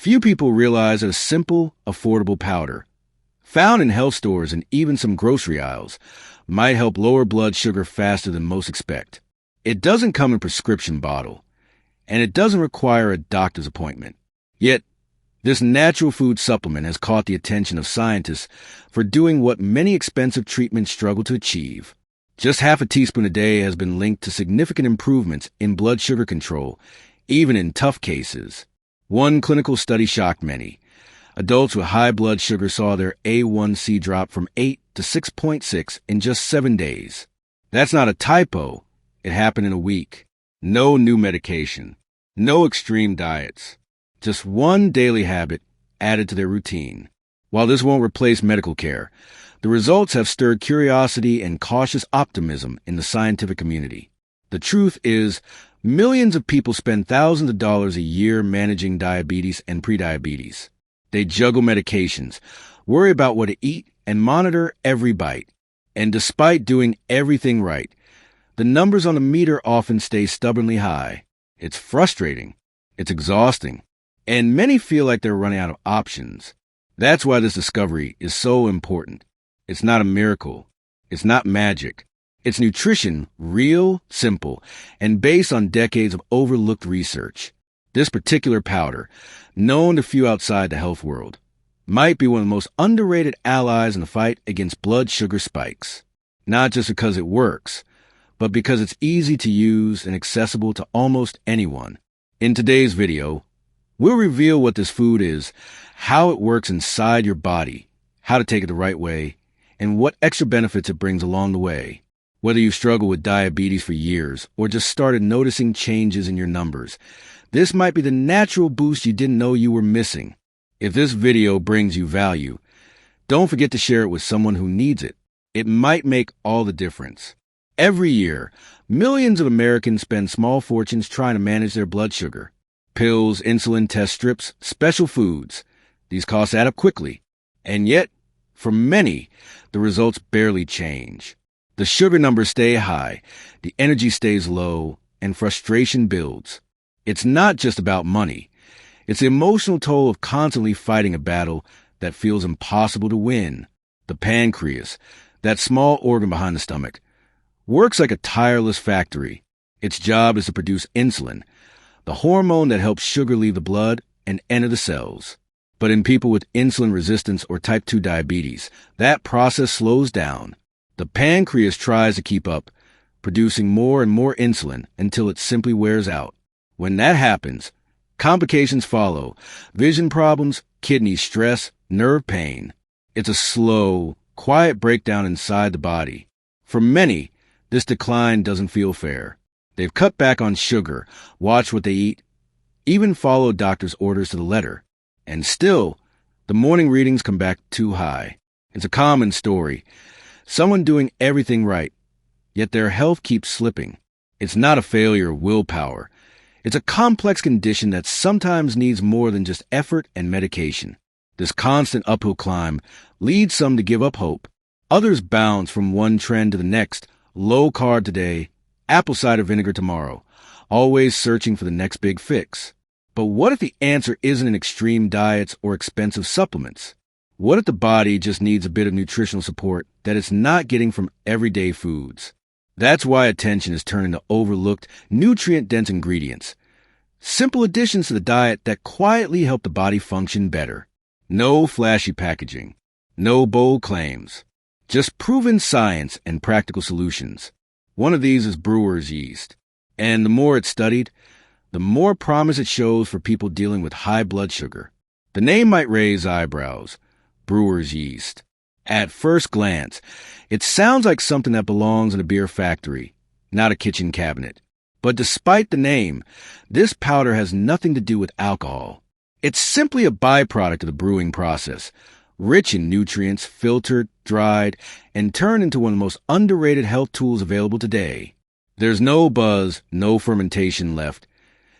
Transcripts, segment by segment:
Few people realize that a simple, affordable powder, found in health stores and even some grocery aisles, might help lower blood sugar faster than most expect. It doesn't come in a prescription bottle, and it doesn't require a doctor's appointment. Yet, this natural food supplement has caught the attention of scientists for doing what many expensive treatments struggle to achieve. Just half a teaspoon a day has been linked to significant improvements in blood sugar control, even in tough cases. One clinical study shocked many. Adults with high blood sugar saw their A1C drop from 8 to 6.6 in just 7 days. That's not a typo. It happened in a week. No new medication. No extreme diets. Just one daily habit added to their routine. While this won't replace medical care, the results have stirred curiosity and cautious optimism in the scientific community. The truth is, millions of people spend thousands of dollars a year managing diabetes and prediabetes. They juggle medications, worry about what to eat, and monitor every bite. And despite doing everything right, the numbers on the meter often stay stubbornly high. It's frustrating. It's exhausting. And many feel like they're running out of options. That's why this discovery is so important. It's not a miracle. It's not magic. It's nutrition, real, simple, and based on decades of overlooked research. This particular powder, known to few outside the health world, might be one of the most underrated allies in the fight against blood sugar spikes. Not just because it works, but because it's easy to use and accessible to almost anyone. In today's video, we'll reveal what this food is, how it works inside your body, how to take it the right way, and what extra benefits it brings along the way. Whether you struggle with diabetes for years or just started noticing changes in your numbers, this might be the natural boost you didn't know you were missing. If this video brings you value, don't forget to share it with someone who needs it. It might make all the difference. Every year, millions of Americans spend small fortunes trying to manage their blood sugar. Pills, insulin test strips, special foods. These costs add up quickly. And yet, for many, the results barely change. The sugar numbers stay high, the energy stays low, and frustration builds. It's not just about money. It's the emotional toll of constantly fighting a battle that feels impossible to win. The pancreas, that small organ behind the stomach, works like a tireless factory. Its job is to produce insulin, the hormone that helps sugar leave the blood and enter the cells. But in people with insulin resistance or type 2 diabetes, that process slows down. The pancreas tries to keep up, producing more and more insulin until it simply wears out. When that happens, complications follow: vision problems, kidney stress, nerve pain. It's a slow, quiet breakdown inside the body. For many, this decline doesn't feel fair. They've cut back on sugar, watched what they eat, even followed doctor's orders to the letter. And still, the morning readings come back too high. It's a common story. Someone doing everything right, yet their health keeps slipping. It's not a failure of willpower. It's a complex condition that sometimes needs more than just effort and medication. This constant uphill climb leads some to give up hope. Others bounce from one trend to the next, low carb today, apple cider vinegar tomorrow, always searching for the next big fix. But what if the answer isn't in extreme diets or expensive supplements? What if the body just needs a bit of nutritional support that it's not getting from everyday foods? That's why attention is turning to overlooked, nutrient-dense ingredients. Simple additions to the diet that quietly help the body function better. No flashy packaging. No bold claims. Just proven science and practical solutions. One of these is Brewer's yeast. And the more it's studied, the more promise it shows for people dealing with high blood sugar. The name might raise eyebrows. Brewer's yeast. At first glance, it sounds like something that belongs in a beer factory, not a kitchen cabinet. But despite the name, this powder has nothing to do with alcohol. It's simply a byproduct of the brewing process, rich in nutrients, filtered, dried, and turned into one of the most underrated health tools available today. There's no buzz, no fermentation left,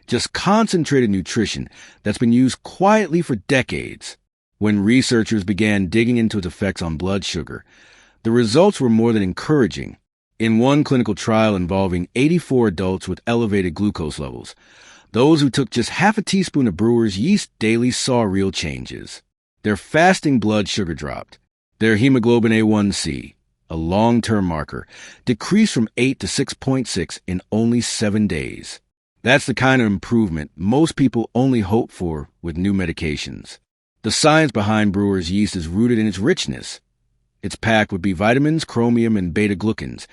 just concentrated nutrition that's been used quietly for decades. When researchers began digging into its effects on blood sugar, the results were more than encouraging. In one clinical trial involving 84 adults with elevated glucose levels, Those who took just half a teaspoon of Brewer's yeast daily saw real changes. Their fasting blood sugar dropped. Their hemoglobin A1C, a long-term marker, decreased from 8 to 6.6 in only 7 days. That's the kind of improvement most people only hope for with new medications. The science behind Brewer's yeast is rooted in its richness. It's packed with B vitamins, chromium, and beta-glucans,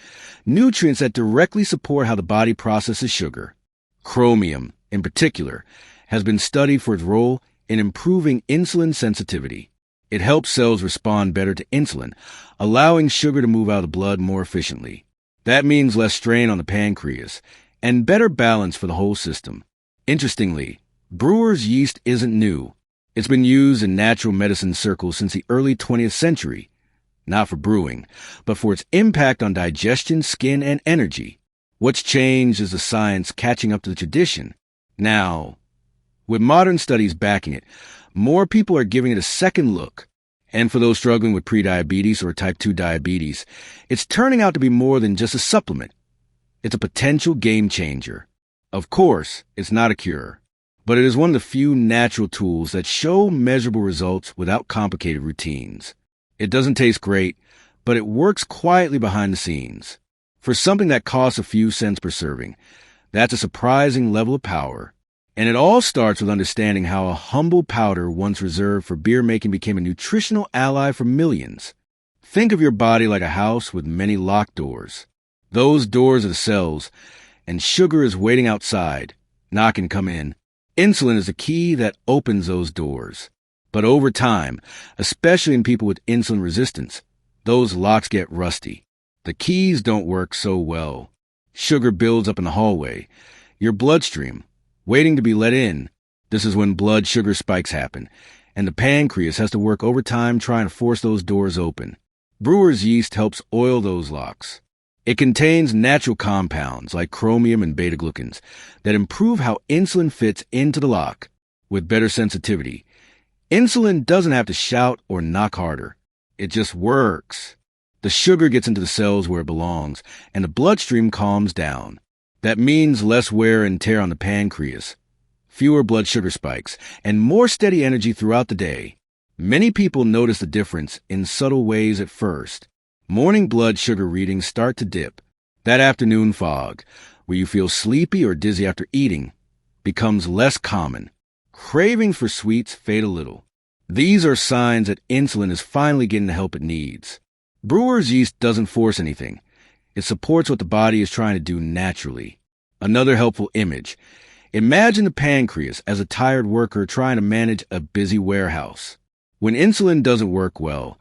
nutrients that directly support how the body processes sugar. Chromium, in particular, has been studied for its role in improving insulin sensitivity. It helps cells respond better to insulin, allowing sugar to move out of the blood more efficiently. That means less strain on the pancreas and better balance for the whole system. Interestingly, Brewer's yeast isn't new. It's been used in natural medicine circles since the early 20th century, not for brewing, but for its impact on digestion, skin, and energy. What's changed is the science catching up to the tradition. Now, with modern studies backing it, more people are giving it a second look. And for those struggling with prediabetes or type 2 diabetes, it's turning out to be more than just a supplement. It's a potential game changer. Of course, it's not a cure, but it is one of the few natural tools that show measurable results without complicated routines. It doesn't taste great, but it works quietly behind the scenes. For something that costs a few cents per serving, that's a surprising level of power. And it all starts with understanding how a humble powder once reserved for beer making became a nutritional ally for millions. Think of your body like a house with many locked doors. Those doors are the cells, and sugar is waiting outside, knocking to come in. Insulin is the key that opens those doors. But over time, especially in people with insulin resistance, those locks get rusty. The keys don't work so well. Sugar builds up in the hallway, your bloodstream, waiting to be let in. This is when blood sugar spikes happen, and the pancreas has to work overtime trying to force those doors open. Brewer's yeast helps oil those locks. It contains natural compounds like chromium and beta-glucans that improve how insulin fits into the lock. With better sensitivity, insulin doesn't have to shout or knock harder. It just works. The sugar gets into the cells where it belongs, and the bloodstream calms down. That means less wear and tear on the pancreas, fewer blood sugar spikes, and more steady energy throughout the day. Many people notice the difference in subtle ways at first. Morning blood sugar readings start to dip. That afternoon fog, where you feel sleepy or dizzy after eating, becomes less common. Cravings for sweets fade a little. These are signs that insulin is finally getting the help it needs. Brewer's yeast doesn't force anything. It supports what the body is trying to do naturally. Another helpful image. Imagine the pancreas as a tired worker trying to manage a busy warehouse. When insulin doesn't work well,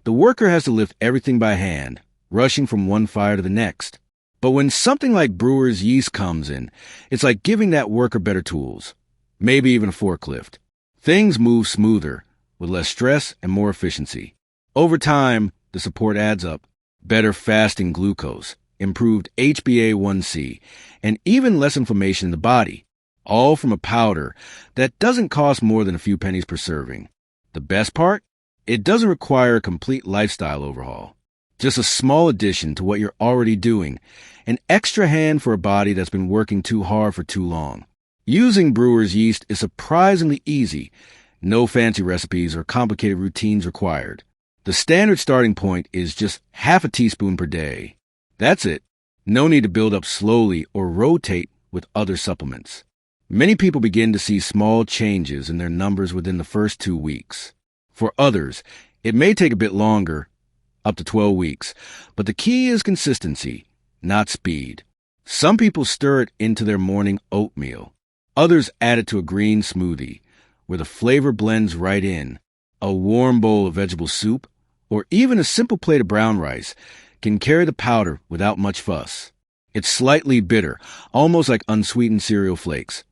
the worker has to lift everything by hand, rushing from one fire to the next. But when something like Brewer's yeast comes in, it's like giving that worker better tools, maybe even a forklift. Things move smoother, with less stress and more efficiency. Over time, the support adds up. Better fasting glucose, improved HbA1c, and even less inflammation in the body, all from a powder that doesn't cost more than a few pennies per serving. The best part? It doesn't require a complete lifestyle overhaul. Just a small addition to what you're already doing, an extra hand for a body that's been working too hard for too long. Using Brewer's yeast is surprisingly easy. No fancy recipes or complicated routines required. The standard starting point is just half a teaspoon per day. That's it. No need to build up slowly or rotate with other supplements. Many people begin to see small changes in their numbers within the first 2 weeks. For others, it may take a bit longer, up to 12 weeks, but the key is consistency, not speed. Some people stir it into their morning oatmeal. Others add it to a green smoothie, where the flavor blends right in. A warm bowl of vegetable soup, or even a simple plate of brown rice, can carry the powder without much fuss. It's slightly bitter, almost like unsweetened cereal flakes.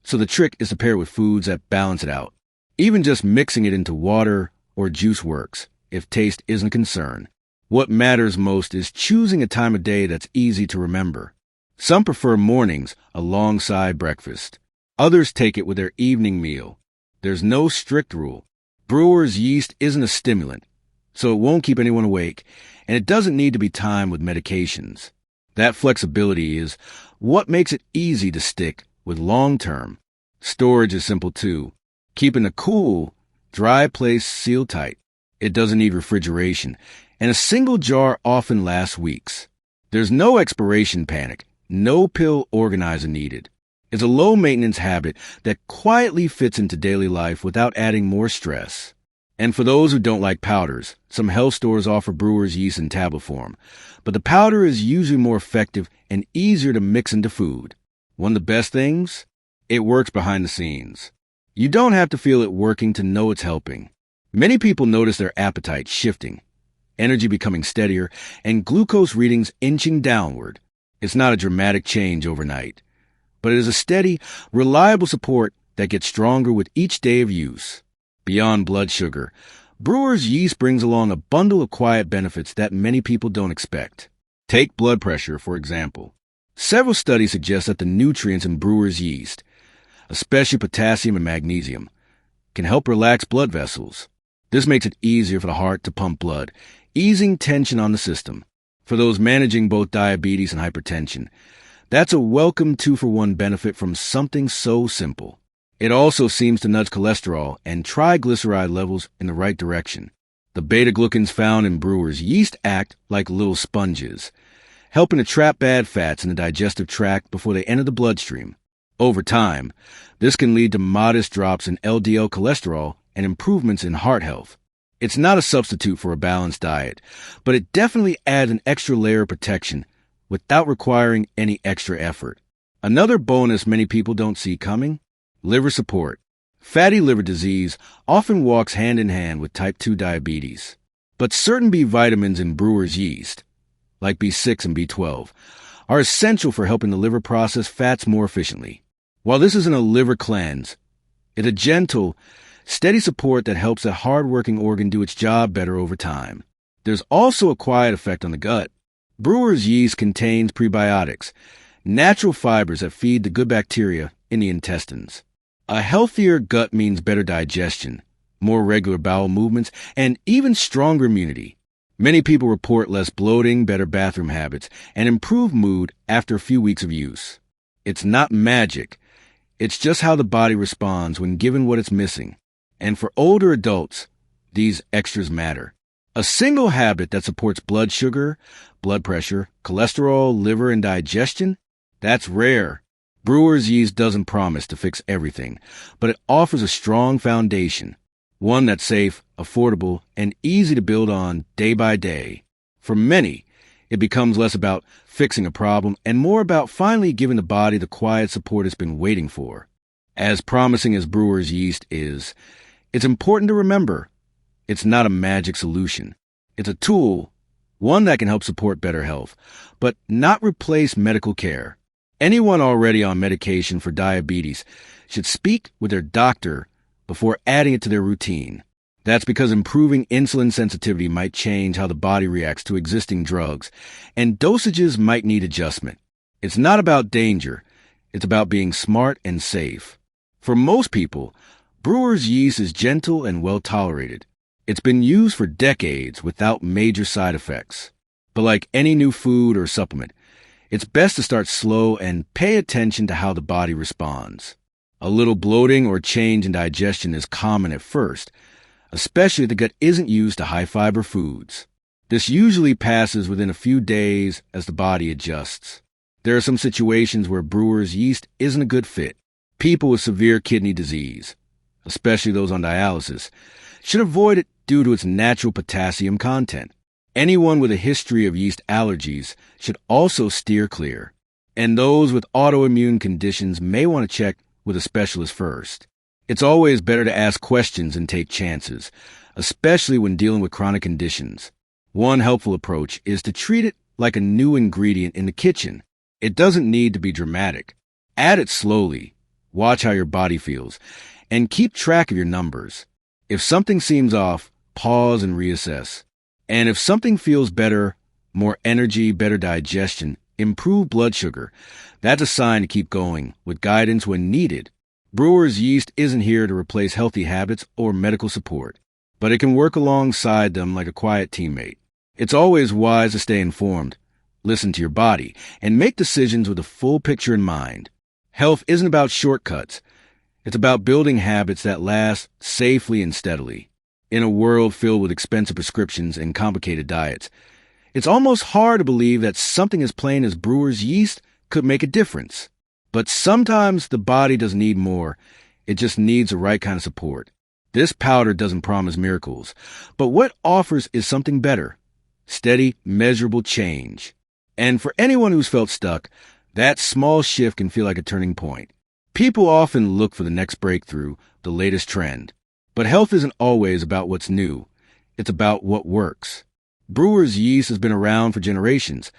So the trick is to pair it with foods that balance it out. Even just mixing it into water or juice works, if taste isn't a concern. What matters most is choosing a time of day that's easy to remember. Some prefer mornings alongside breakfast. Others take it with their evening meal. There's no strict rule. Brewer's yeast isn't a stimulant, so it won't keep anyone awake, and it doesn't need to be timed with medications. That flexibility is what makes it easy to stick with long-term. Storage is simple too. Keep in a cool, dry place sealed tight. It doesn't need refrigeration, and a single jar often lasts weeks. There's no expiration panic, no pill organizer needed. It's a low-maintenance habit that quietly fits into daily life without adding more stress. And for those who don't like powders, some health stores offer Brewer's yeast in tablet form, but the powder is usually more effective and easier to mix into food. One of the best things? It works behind the scenes. You don't have to feel it working to know it's helping. Many people notice their appetite shifting, energy becoming steadier, and glucose readings inching downward. It's not a dramatic change overnight, but it is a steady, reliable support that gets stronger with each day of use. Beyond blood sugar, Brewer's yeast brings along a bundle of quiet benefits that many people don't expect. Take blood pressure, for example. Several studies suggest that the nutrients in Brewer's yeast, especially potassium and magnesium, can help relax blood vessels. This makes it easier for the heart to pump blood, easing tension on the system. For those managing both diabetes and hypertension, that's a welcome 2-for-1 benefit from something so simple. It also seems to nudge cholesterol and triglyceride levels in the right direction. The beta-glucans found in Brewer's yeast act like little sponges, helping to trap bad fats in the digestive tract before they enter the bloodstream. Over time, this can lead to modest drops in LDL cholesterol and improvements in heart health. It's not a substitute for a balanced diet, but it definitely adds an extra layer of protection without requiring any extra effort. Another bonus many people don't see coming: liver support. Fatty liver disease often walks hand in hand with type 2 diabetes. But certain B vitamins in Brewer's yeast, like B6 and B12, are essential for helping the liver process fats more efficiently. While this isn't a liver cleanse, it's a gentle, steady support that helps that hard-working organ do its job better over time. There's also a quiet effect on the gut. Brewer's yeast contains prebiotics, natural fibers that feed the good bacteria in the intestines. A healthier gut means better digestion, more regular bowel movements, and even stronger immunity. Many people report less bloating, better bathroom habits, and improved mood after a few weeks of use. It's not magic. It's just how the body responds when given what it's missing. And for older adults, these extras matter. A single habit that supports blood sugar, blood pressure, cholesterol, liver, and digestion? That's rare. Brewer's yeast doesn't promise to fix everything, but it offers a strong foundation, one that's safe, affordable, and easy to build on day by day. For many, it becomes less about fixing a problem and more about finally giving the body the quiet support it's been waiting for. As promising as Brewer's yeast is, it's important to remember, it's not a magic solution. It's a tool, one that can help support better health, but not replace medical care. Anyone already on medication for diabetes should speak with their doctor before adding it to their routine. That's because improving insulin sensitivity might change how the body reacts to existing drugs, and dosages might need adjustment. It's not about danger. It's about being smart and safe. For most people, Brewer's yeast is gentle and well tolerated. It's been used for decades without major side effects. But like any new food or supplement, it's best to start slow and pay attention to how the body responds. A little bloating or change in digestion is common at first, especially if the gut isn't used to high-fiber foods. This usually passes within a few days as the body adjusts. There are some situations where Brewer's yeast isn't a good fit. People with severe kidney disease, especially those on dialysis, should avoid it due to its natural potassium content. Anyone with a history of yeast allergies should also steer clear. And those with autoimmune conditions may want to check with a specialist first. It's always better to ask questions and take chances, especially when dealing with chronic conditions. One helpful approach is to treat it like a new ingredient in the kitchen. It doesn't need to be dramatic. Add it slowly, watch how your body feels, and keep track of your numbers. If something seems off, pause and reassess. And if something feels better, more energy, better digestion, improved blood sugar, that's a sign to keep going with guidance when needed. Brewer's yeast isn't here to replace healthy habits or medical support, but it can work alongside them like a quiet teammate. It's always wise to stay informed, listen to your body, and make decisions with a full picture in mind. Health isn't about shortcuts. It's about building habits that last safely and steadily. In a world filled with expensive prescriptions and complicated diets, it's almost hard to believe that something as plain as Brewer's yeast could make a difference. But sometimes the body doesn't need more. It just needs the right kind of support. This powder doesn't promise miracles, but what offers is something better. Steady, measurable change. And for anyone who's felt stuck, that small shift can feel like a turning point. People often look for the next breakthrough, the latest trend. But health isn't always about what's new. It's about what works. Brewer's yeast has been around for generations,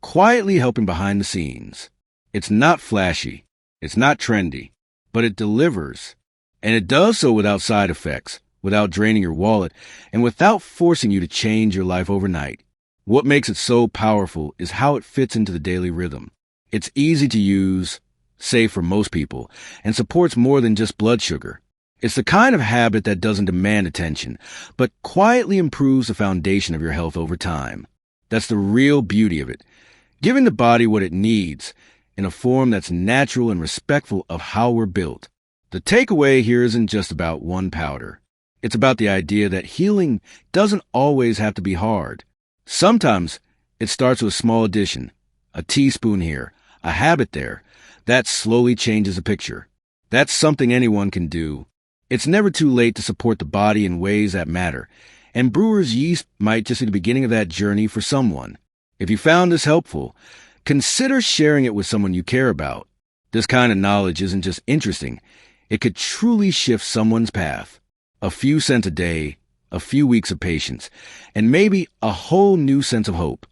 quietly helping behind the scenes. It's not flashy. It's not trendy. But it delivers. And it does so without side effects, without draining your wallet, and without forcing you to change your life overnight. What makes it so powerful is how it fits into the daily rhythm. It's easy to use, safe for most people, and supports more than just blood sugar. It's the kind of habit that doesn't demand attention, but quietly improves the foundation of your health over time. That's the real beauty of it, giving the body what it needs in a form that's natural and respectful of how we're built. The takeaway here isn't just about one powder. It's about the idea that healing doesn't always have to be hard. Sometimes it starts with a small addition, a teaspoon here, a habit there, that slowly changes the picture. That's something anyone can do. It's never too late to support the body in ways that matter, and Brewer's yeast might just be the beginning of that journey for someone. If you found this helpful, consider sharing it with someone you care about. This kind of knowledge isn't just interesting, it could truly shift someone's path. A few cents a day, a few weeks of patience, and maybe a whole new sense of hope.